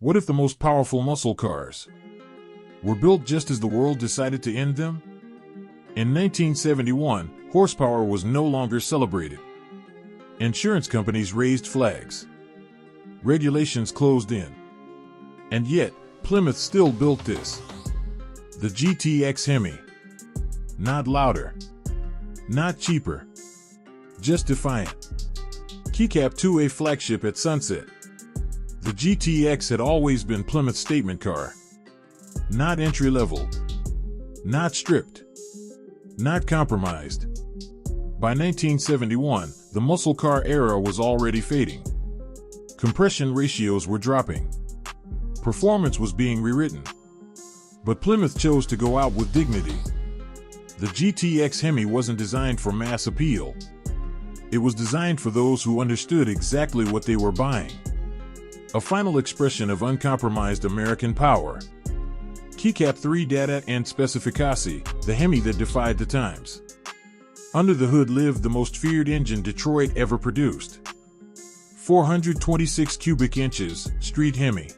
What if the most powerful muscle cars were built just as the world decided to end them? In 1971, horsepower was no longer celebrated. Insurance companies raised flags. Regulations closed in. And yet, Plymouth still built this. The GTX HEMI. Not louder. Not cheaper. Just defiant. Keycap 2A flagship at sunset. The GTX had always been Plymouth's statement car. Not entry-level. Not stripped. Not compromised. By 1971, the muscle car era was already fading. Compression ratios were dropping. Performance was being rewritten. But Plymouth chose to go out with dignity. The GTX HEMI wasn't designed for mass appeal. It was designed for those who understood exactly what they were buying. A final expression of uncompromised American power. Keycap 3 data and specificasi, the HEMI that defied the times. Under the hood lived the most feared engine Detroit ever produced. 426 cubic inches, Street HEMI.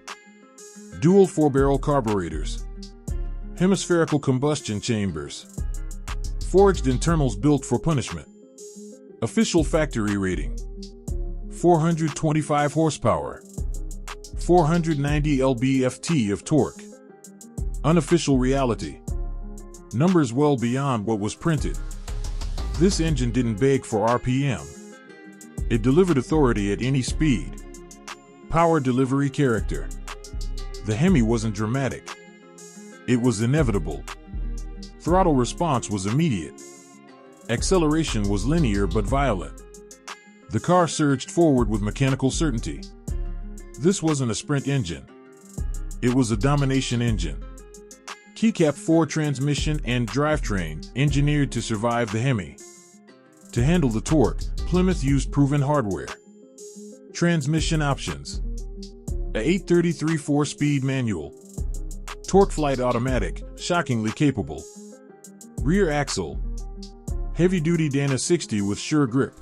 Dual 4-barrel carburetors. Hemispherical combustion chambers. Forged internals built for punishment. Official factory rating. 425 horsepower. 490 lb-ft of torque. Unofficial reality. Numbers well beyond what was printed. This engine didn't beg for RPM. It delivered authority at any speed. Power delivery character. The HEMI wasn't dramatic. It was inevitable. Throttle response was immediate. Acceleration was linear but violent. The car surged forward with mechanical certainty. This wasn't a sprint engine. It was a domination engine. Keycap 4 transmission and drivetrain, engineered to survive the HEMI. To handle the torque, Plymouth used proven hardware. Transmission options. A 833 4-speed manual. Torque flight automatic, shockingly capable. Rear axle. Heavy-duty Dana 60 with sure grip.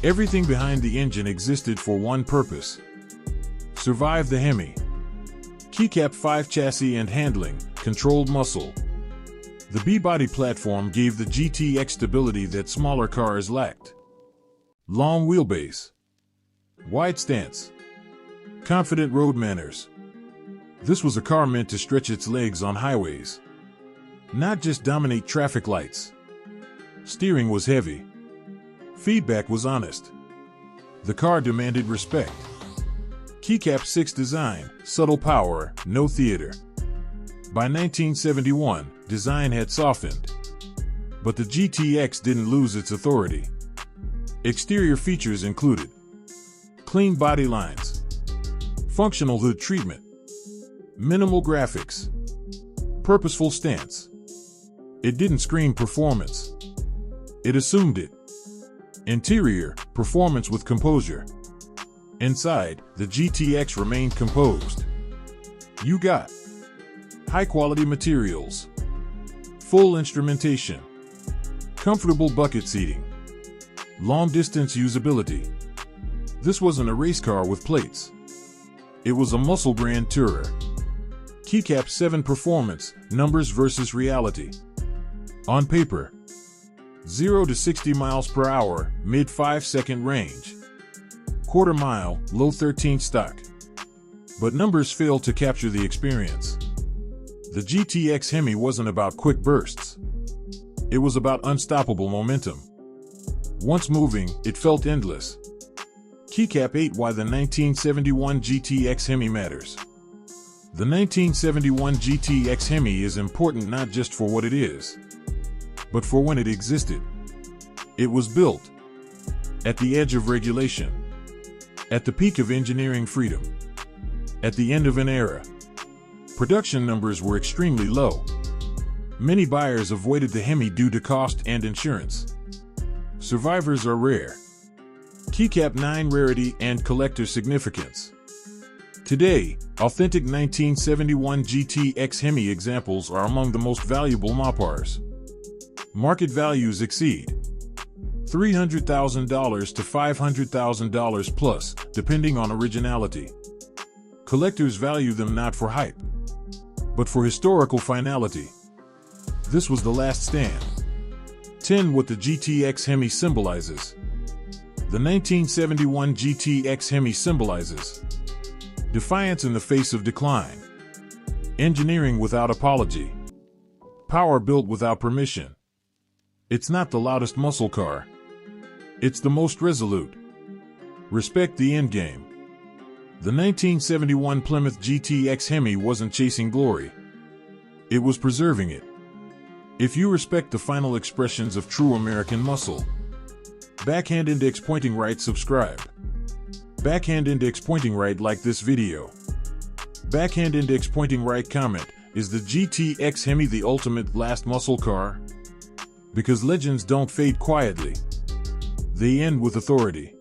Everything behind the engine existed for one purpose. Survive the HEMI. Keycap 5 chassis and handling, controlled muscle. The B-body platform gave the GTX stability that smaller cars lacked. Long wheelbase. Wide stance. Confident road manners. This was a car meant to stretch its legs on highways. Not just dominate traffic lights. Steering was heavy. Feedback was honest. The car demanded respect. Keycap 6 design, subtle power, no theater. By 1971, design had softened. But the GTX didn't lose its authority. Exterior features included clean body lines, functional hood treatment, minimal graphics, purposeful stance. It didn't scream performance. It assumed it. Interior, performance with composure. Inside, the GTX remained composed. You got high-quality materials, full instrumentation, comfortable bucket seating, long-distance usability. This wasn't a race car with plates. It was a muscle brand tourer. Keycap 7 performance, numbers versus reality. On paper, 0 to 60 miles per hour, mid 5-second range. Quarter mile, low 13 stock. But numbers failed to capture the experience. The GTX HEMI wasn't about quick bursts. It was about unstoppable momentum. Once moving, it felt endless. Keycap 8 Why the 1971 GTX HEMI matters. The 1971 GTX HEMI is important not just for what it is, but for when it existed. It was built at the edge of regulation, at the peak of engineering freedom, at the end of an era. Production numbers were extremely low. Many buyers avoided the HEMI due to cost and insurance. Survivors are rare. Keycap 9 Rarity and collector significance. Today, authentic 1971 GTX HEMI examples are among the most valuable Mopars. Market values exceed $300,000 to $500,000 plus, depending on originality. Collectors value them not for hype, but for historical finality. This was the last stand. 10. What the GTX HEMI symbolizes. The 1971 GTX HEMI symbolizes defiance in the face of decline, engineering without apology, power built without permission. It's not the loudest muscle car. It's the most resolute. Respect the endgame. The 1971 Plymouth GTX HEMI wasn't chasing glory. It was preserving it. If you respect the final expressions of true American muscle, backhand index pointing right, subscribe. Backhand index pointing right, like this video. Backhand index pointing right, comment. Is the GTX HEMI the ultimate last muscle car? Because legends don't fade quietly. They end with authority.